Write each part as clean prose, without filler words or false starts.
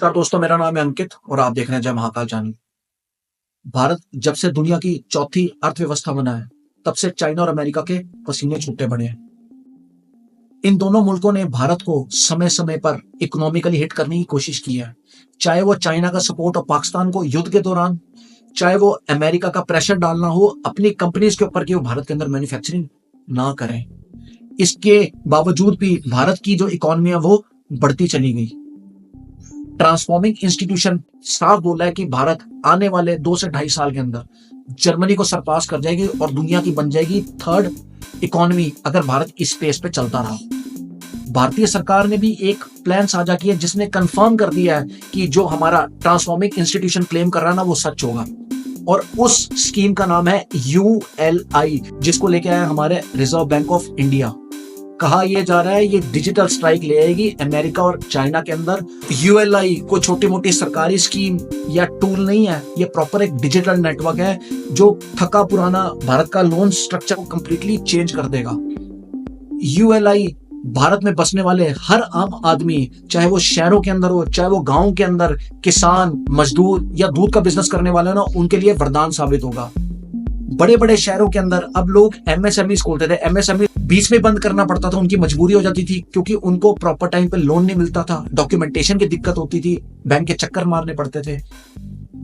नमस्कार दोस्तों, मेरा नाम है अंकित और आप देख रहे हैं जय महाकाल चैनल। भारत जब से दुनिया की चौथी अर्थव्यवस्था बना है, तब से चाइना और अमेरिका के पसीने छूटे पड़े हैं। इन दोनों मुल्कों ने भारत को समय समय पर इकोनॉमिकली हिट करने की कोशिश की है, चाहे वो चाइना का सपोर्ट और पाकिस्तान को युद्ध के दौरान, चाहे वो अमेरिका का प्रेशर डालना हो अपनी कंपनीज के ऊपर कि वो भारत के अंदर मैन्युफैक्चरिंग ना करें। इसके बावजूद भी भारत की जो इकोनॉमी है वो बढ़ती चली गई। ट्रांसफॉर्मिंग इंस्टीट्यूशन साफ बोला है कि भारत आने वाले 2 से 2.5 साल के अंदर जर्मनी को सरपास कर जाएगी और दुनिया की बन जाएगी थर्ड इकोनॉमी, अगर भारत इस पेस पे चलता रहा। भारतीय सरकार ने भी एक प्लान साझा किया जिसने कंफर्म कर दिया है कि जो हमारा ट्रांसफॉर्मिंग इंस्टीट्यूशन क्लेम कर रहा है ना, वो सच होगा। और उस स्कीम का नाम है ULI, जिसको लेके आया हमारे रिजर्व बैंक ऑफ इंडिया। कहा यह जा रहा है ये डिजिटल स्ट्राइक ले आएगी अमेरिका और चाइना के अंदर। ULI कोई छोटी मोटी सरकारी स्कीम या टूल नहीं है, ये प्रॉपर एक डिजिटल नेटवर्क है जो थका पुराना भारत का लोन स्ट्रक्चर को कंप्लीटली चेंज कर देगा। ULI भारत में बसने वाले हर आम आदमी, चाहे वो शहरों के अंदर हो चाहे वो गांव के अंदर, किसान, मजदूर या दूध का बिजनेस करने वाले ना, उनके लिए वरदान साबित होगा। बड़े बड़े शहरों के अंदर अब लोग MSME खोलते थे। MSME बीच में बंद करना पड़ता था, उनकी मजबूरी हो जाती थी क्योंकि उनको प्रॉपर टाइम पे लोन नहीं मिलता था, डॉक्यूमेंटेशन की दिक्कत होती थी, बैंक के चक्कर मारने पड़ते थे।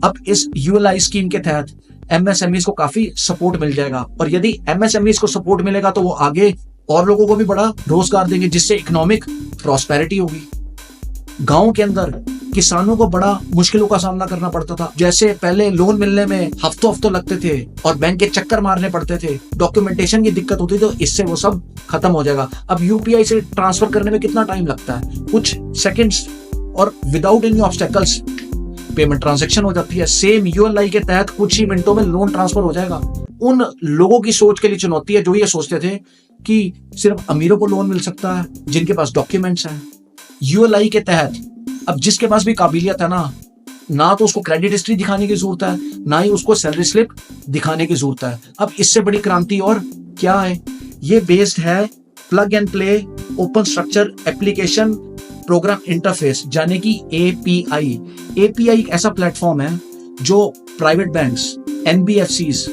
अब इस ULI स्कीम के तहत MSMEs को काफी सपोर्ट मिल जाएगा और यदि MSMEs को सपोर्ट मिलेगा तो वो आगे और लोगों को भी बड़ा रोजगार देंगे, जिससे इकोनॉमिक प्रॉस्पेरिटी होगी। गांव के अंदर किसानों को बड़ा मुश्किलों का सामना करना पड़ता था, जैसे पहले लोन मिलने में हफ्तों लगते थे और बैंक के चक्कर मारने पड़ते थे, डॉक्यूमेंटेशन की दिक्कत होती थी, तो इससे वो सब खत्म हो जाएगा। अब UPI से ट्रांसफर करने में कितना टाइम लगता है, कुछ सेकंड्स, और without any obstacles payment transaction हो जाती है। सेम ULI के तहत कुछ ही मिनटों में लोन ट्रांसफर हो जाएगा। उन लोगों की सोच के लिए चुनौती है जो ये सोचते थे कि सिर्फ अमीरों को लोन मिल सकता है जिनके पास डॉक्यूमेंट्स हैं। ULI के तहत अब जिसके पास भी काबिलियत है ना तो उसको क्रेडिट हिस्ट्री दिखाने की जरूरत है, ना ही उसको सैलरी स्लिप दिखाने की जरूरत है। अब इससे बड़ी क्रांति और क्या है, ये बेस्ड है plug and play open structure application program interface, यानी कि API। API एक ऐसा प्लेटफॉर्म है जो private banks, NBFCs,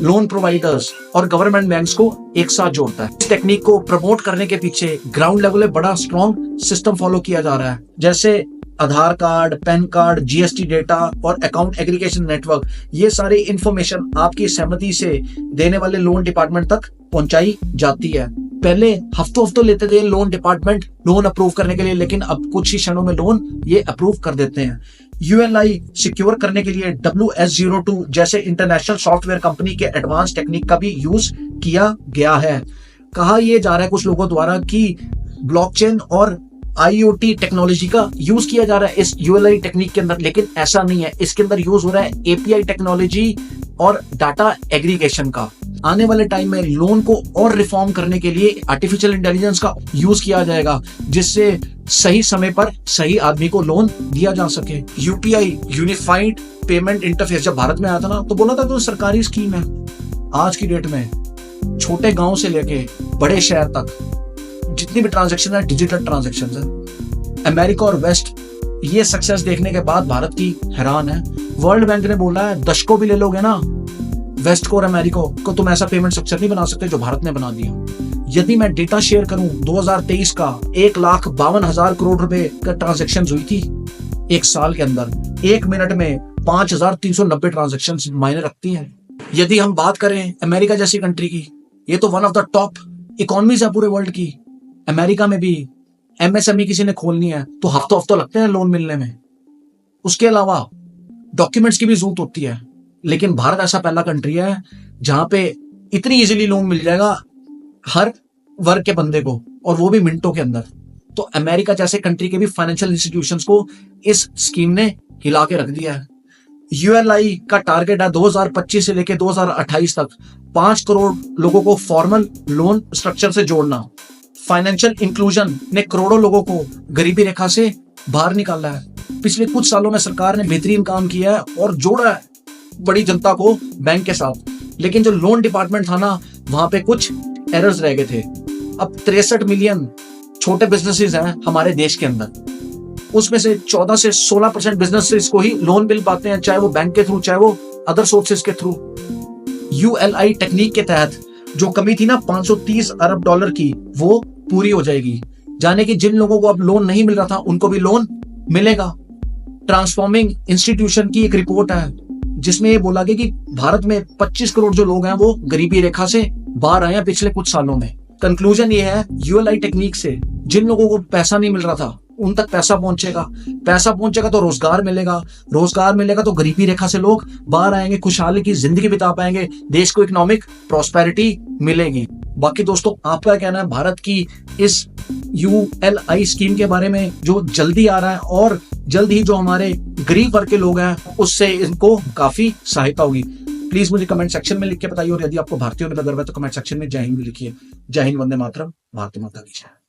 loan providers और गवर्नमेंट बैंक्स को एक साथ जोड़ता है। इस टेक्निक को प्रमोट करने के पीछे ग्राउंड लेवल पे बड़ा स्ट्रॉन्ग सिस्टम फॉलो किया जा रहा है, जैसे Aadhaar card, PAN card, GST data और अकाउंट एग्रीगेशन नेटवर्क। ये सारी इंफॉर्मेशन आपकी सहमति से देने वाले लोन डिपार्टमेंट तक पहुंचाई जाती है। पहले हफ्तों लेते थे लोन डिपार्टमेंट लोन अप्रूव करने के लिए, लेकिन अब कुछ ही क्षणों में लोन ये अप्रूव कर देते हैं। ULI सिक्योर करने के लिए WS02 जैसे इंटरनेशनल सॉफ्टवेयर कंपनी के एडवांस टेक्निक का भी यूज किया गया है। कहा यह जा रहा है कुछ लोगों द्वारा कि ब्लॉकचेन और IoT टेक्नोलॉजी का यूज किया जा रहा है इस ULI टेक्निक के अंदर, लेकिन ऐसा नहीं है। इसके अंदर यूज हो रहा है API टेक्नोलॉजी और डाटा एग्रीगेशन का। आने वाले टाइम में लोन को और रिफॉर्म करने के लिए आर्टिफिशियल इंटेलिजेंस का यूज किया जाएगा, जिससे सही समय पर सही आदमी को लोन दिया जा सके। UPI यूनिफाइड पेमेंट इंटरफेस जब भारत में आया था ना, तो बोला था तो सरकारी स्कीम है। आज की डेट में छोटे गांव से लेके बड़े शहर तक जितनी भी ट्रांजैक्शन है डिजिटल ट्रांजैक्शन है। अमेरिका और वेस्ट ये सक्सेस देखने के बाद भारत की हैरान है। वर्ल्ड बैंक ने बोला है दशकों भी ले लोगे ना वेस्ट को और अमेरिका को, तुम ऐसा पेमेंट स्ट्रक्चर नहीं बना सकते जो भारत ने बना दिया। यदि मैं डेटा शेयर करूं 2023 का 1,52,000 करोड़ रुपए का ट्रांजैक्शन हुई थी एक साल के अंदर। एक मिनट में 5,390 ट्रांजैक्शन मायने रखती हैं। यदि हम बात करें अमेरिका जैसी कंट्री की, ये तो one of the top economies है पूरे वर्ल्ड की। अमेरिका में भी MSME किसी ने खोलनी है तो हफ्तों लगते हैं लोन मिलने में। उसके अलावा डॉक्यूमेंट्स की भी जरूरत होती है, लेकिन भारत ऐसा पहला कंट्री है जहां पे इतनी इजीली लोन मिल जाएगा हर वर्ग के बंदे को, और वो भी मिनटों के अंदर। तो अमेरिका जैसे कंट्री के भी फाइनेंशियल इंस्टीट्यूशंस को इस स्कीम ने हिला के रख दिया है। ULI का टारगेट है 2025 से लेकर 2028 तक 5 करोड़ लोगों को फॉर्मल लोन स्ट्रक्चर से जोड़ना। फाइनेंशियल इंक्लूजन ने करोड़ों लोगों को गरीबी रेखा से बाहर निकाला है। पिछले कुछ सालों में सरकार ने बेहतरीन काम किया है और जोड़ा है बड़ी जनता को बैंक के साथ, लेकिन जो लोन डिपार्टमेंट था ना, वहां पे कुछ एरर्स रह गए थे। अब 63 मिलियन छोटे बिजनेसेस हैं हमारे देश के अंदर। उसमें से 14 से 16% बिजनेसेस को ही लोन मिल पाते हैं, चाहे वो बैंक के थ्रू, चाहे वो अदर सोर्सेज के थ्रू। ULI टेक्निक के तहत जो कमी थी ना 530 अरब डॉलर की, वो पूरी हो जाएगी। जाने कि जिन लोगों को अब लोन नहीं मिल रहा था उनको भी लोन मिलेगा। ट्रांसफॉर्मिंग इंस्टीट्यूशन की एक रिपोर्ट है जिसमें ये बोला गया कि भारत में 25 करोड़ जो लोग हैं वो गरीबी रेखा से बाहर आए हैं पिछले कुछ सालों में। कंक्लूजन ये है, ULI टेक्निक से जिन लोगों को पैसा नहीं मिल रहा था उन तक पैसा पहुंचेगा, पैसा पहुंचेगा तो रोजगार मिलेगा, रोजगार मिलेगा तो गरीबी रेखा से लोग बाहर आएंगे, खुशहाली की जिंदगी बिता पाएंगे, देश को इकोनॉमिक प्रॉस्पेरिटी मिलेगी। बाकी दोस्तों आपका कहना है भारत की इस ULI स्कीम के बारे में, जो जल्दी आ रहा है और जल्द ही जो हमारे गरीब वर्ग के लोग हैं उससे इनको काफी सहायता होगी। प्लीज मुझे कमेंट सेक्शन में लिख के बताइए, और यदि आपको भारतीयों में गर्व है तो कमेंट सेक्शन में जय हिंद लिखिए। जय हिंद, वंदे मातरम, भारत माता की जय।